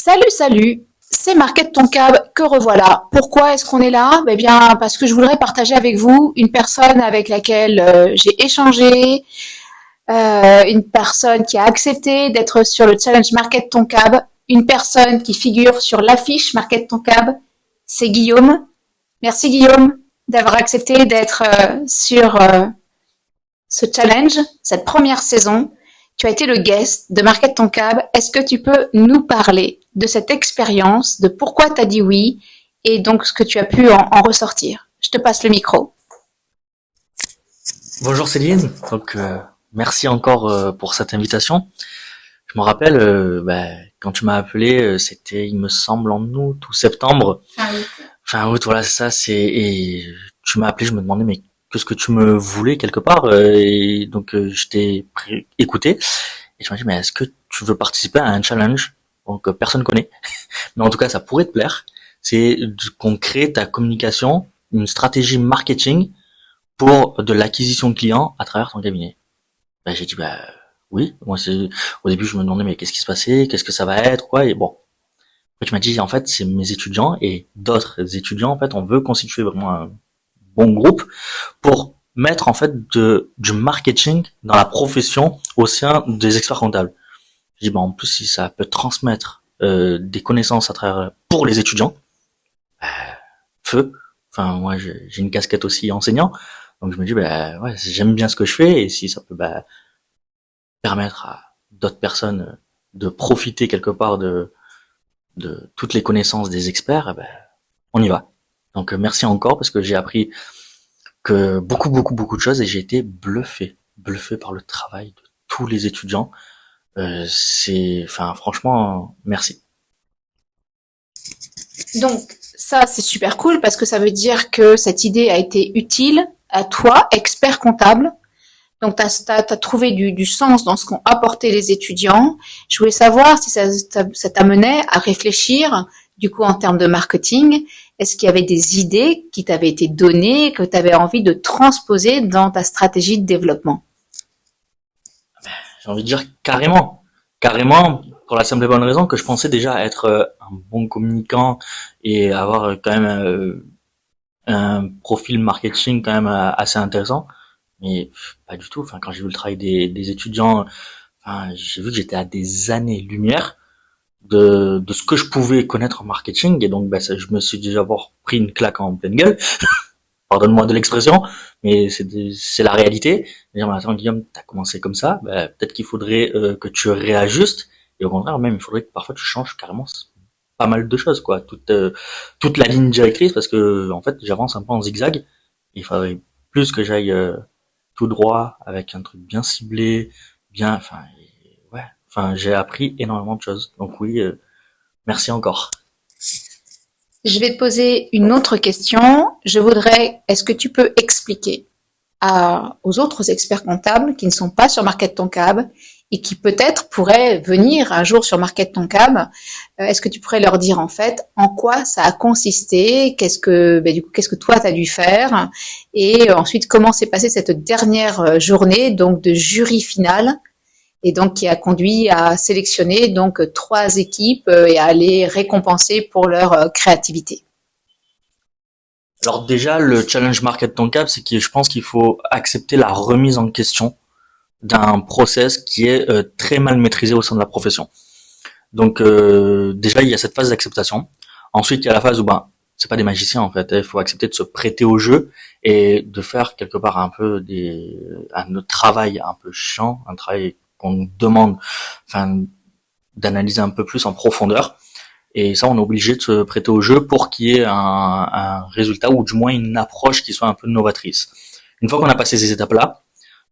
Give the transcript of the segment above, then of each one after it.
Salut, salut, c'est Marquette ton câble, que revoilà. Pourquoi est-ce qu'on est là? Eh bien, parce que je voudrais partager avec vous une personne avec laquelle j'ai échangé, une personne qui a accepté d'être sur le challenge Marquette ton câble, une personne qui figure sur l'affiche Marquette ton câble, c'est Guillaume. Merci Guillaume d'avoir accepté d'être sur ce challenge, cette première saison. Tu as été le guest de Marquette ton câble. Est-ce que tu peux nous parler de cette expérience, de pourquoi tu as dit oui et donc ce que tu as pu en ressortir? Je te passe le micro. Bonjour Céline, merci encore pour cette invitation. Je me rappelle quand tu m'as appelé, c'était il me semble en août ou septembre. Ah oui. Enfin août, voilà c'est ça. Et tu m'as appelé, je me demandais mais qu'est-ce que tu me voulais quelque part et donc je t'ai écouté et je me dis mais est-ce que tu veux participer à un challenge donc personne connaît, mais en tout cas ça pourrait te plaire. C'est qu'on crée ta communication, une stratégie marketing pour de l'acquisition de clients à travers ton cabinet. J'ai dit oui. Moi c'est au début je me demandais mais qu'est-ce qui se passait, qu'est-ce que ça va être quoi et bon. Après tu m'as dit en fait c'est mes étudiants et d'autres étudiants en fait on veut constituer vraiment un bon groupe pour mettre en fait du marketing dans la profession au sein des experts comptables. Je dis en plus si ça peut transmettre des connaissances à travers pour les étudiants, feu. Enfin moi j'ai une casquette aussi enseignant. Donc je me dis ouais, j'aime bien ce que je fais et si ça peut permettre à d'autres personnes de profiter quelque part de toutes les connaissances des experts, on y va. Donc merci encore parce que j'ai appris que beaucoup de choses et j'ai été bluffé par le travail de tous les étudiants. Franchement merci. Donc ça c'est super cool parce que ça veut dire que cette idée a été utile à toi, expert comptable. Donc, tu as trouvé du sens dans ce qu'ont apporté les étudiants. Je voulais savoir si ça t'amenait à réfléchir, du coup, en termes de marketing. Est-ce qu'il y avait des idées qui t'avaient été données, que tu avais envie de transposer dans ta stratégie de développement? J'ai envie de dire carrément, pour la simple et bonne raison que je pensais déjà être un bon communicant et avoir quand même un profil marketing quand même assez intéressant. Mais pas du tout. Enfin, quand j'ai vu le travail des étudiants, j'ai vu que j'étais à des années-lumière de ce que je pouvais connaître en marketing. Et donc, je me suis déjà pris une claque en pleine gueule. Pardonne-moi de l'expression, mais c'est la réalité. Dire, mais attends, Guillaume, t'as commencé comme ça, peut-être qu'il faudrait que tu réajustes. Et au contraire, même, il faudrait que parfois tu changes carrément pas mal de choses, quoi. Toute la ligne directrice, parce que en fait, j'avance un peu en zigzag. Il faudrait plus que j'aille tout droit avec un truc bien ciblé, j'ai appris énormément de choses. Donc oui, merci encore. Je vais te poser une autre question. Est-ce que tu peux expliquer aux autres experts comptables qui ne sont pas sur Marquette ton câble et qui peut-être pourraient venir un jour sur Marquette ton câble, est-ce que tu pourrais leur dire en fait en quoi ça a consisté, qu'est-ce que toi tu as dû faire et ensuite comment s'est passée cette dernière journée donc de jury final et donc qui a conduit à sélectionner donc 3 équipes et à les récompenser pour leur créativité. Alors déjà, le challenge Marquette ton câble, c'est que je pense qu'il faut accepter la remise en question d'un process qui est très mal maîtrisé au sein de la profession. Donc déjà, il y a cette phase d'acceptation. Ensuite, il y a la phase où c'est pas des magiciens en fait. Il faut accepter de se prêter au jeu et de faire quelque part un peu un travail un peu chiant, un travail qu'on nous demande, d'analyser un peu plus en profondeur. Et ça, on est obligé de se prêter au jeu pour qu'il y ait un résultat ou du moins une approche qui soit un peu novatrice. Une fois qu'on a passé ces étapes-là,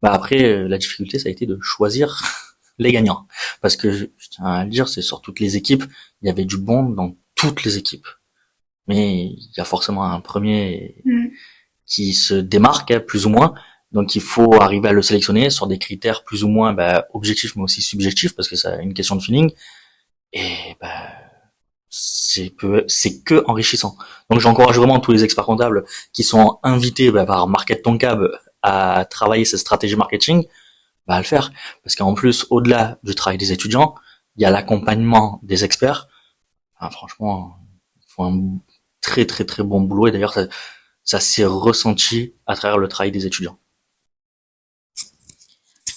après, la difficulté, ça a été de choisir les gagnants. Parce que, je tiens à le dire, c'est sur toutes les équipes, il y avait du bon dans toutes les équipes. Mais il y a forcément un premier qui se démarque, plus ou moins. Donc, il faut arriver à le sélectionner sur des critères plus ou moins objectifs, mais aussi subjectifs, parce que c'est une question de feeling. Et c'est que enrichissant. Donc j'encourage vraiment tous les experts comptables qui sont invités par Marquette ton câble à travailler cette stratégie marketing, à le faire. Parce qu'en plus, au-delà du travail des étudiants, il y a l'accompagnement des experts Ah, franchement, ils font un très très très bon boulot et d'ailleurs ça s'est ressenti à travers le travail des étudiants.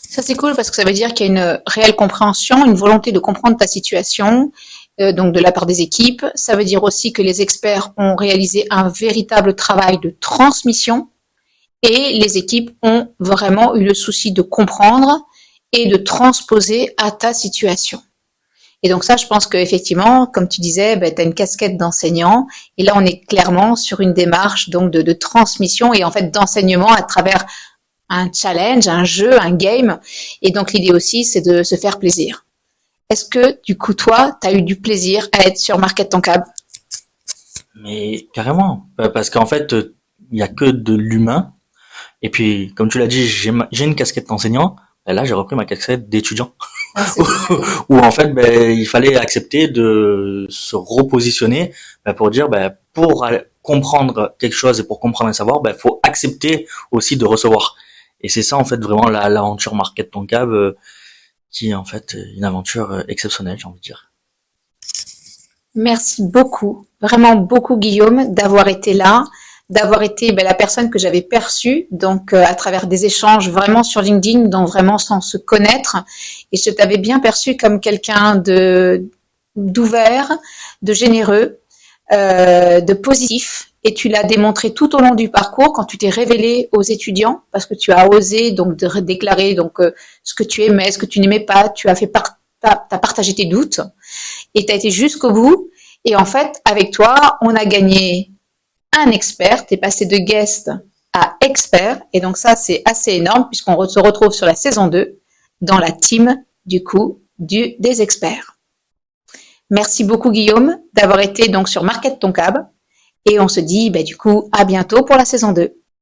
Ça, c'est cool parce que ça veut dire qu'il y a une réelle compréhension, une volonté de comprendre ta situation, donc de la part des équipes. Ça veut dire aussi que les experts ont réalisé un véritable travail de transmission et les équipes ont vraiment eu le souci de comprendre et de transposer à ta situation. Et donc ça, je pense qu'effectivement, comme tu disais, tu as une casquette d'enseignant et là, on est clairement sur une démarche donc de transmission et en fait d'enseignement à travers un challenge, un jeu, un game. Et donc l'idée aussi, c'est de se faire plaisir. Est-ce que du coup, toi, tu as eu du plaisir à être sur Market ton câble? Mais carrément, parce qu'en fait, il y a que de l'humain. Et puis, comme tu l'as dit, j'ai une casquette d'enseignant. Et là, j'ai repris ma casquette d'étudiant. Ah, c'est génial. Où en fait, il fallait accepter de se repositionner pour dire, pour comprendre quelque chose et pour comprendre un savoir, faut accepter aussi de recevoir. Et c'est ça en fait vraiment l'aventure Market ton câble, qui est en fait une aventure exceptionnelle, j'ai envie de dire. Merci beaucoup, vraiment beaucoup Guillaume, d'avoir été là, d'avoir été la personne que j'avais perçue, donc à travers des échanges vraiment sur LinkedIn, donc vraiment sans se connaître. Et je t'avais bien perçu comme quelqu'un de d'ouvert, de généreux, de positif. Et tu l'as démontré tout au long du parcours quand tu t'es révélé aux étudiants, parce que tu as osé donc de déclarer donc ce que tu aimais, ce que tu n'aimais pas. Tu as t'as partagé tes doutes et tu as été jusqu'au bout. Et en fait, avec toi, on a gagné un expert. Tu es passé de guest à expert. Et donc ça, c'est assez énorme puisqu'on se retrouve sur la saison 2 dans la team du coup des experts. Merci beaucoup Guillaume d'avoir été donc sur Market ton câble. Et on se dit du coup à bientôt pour la saison 2.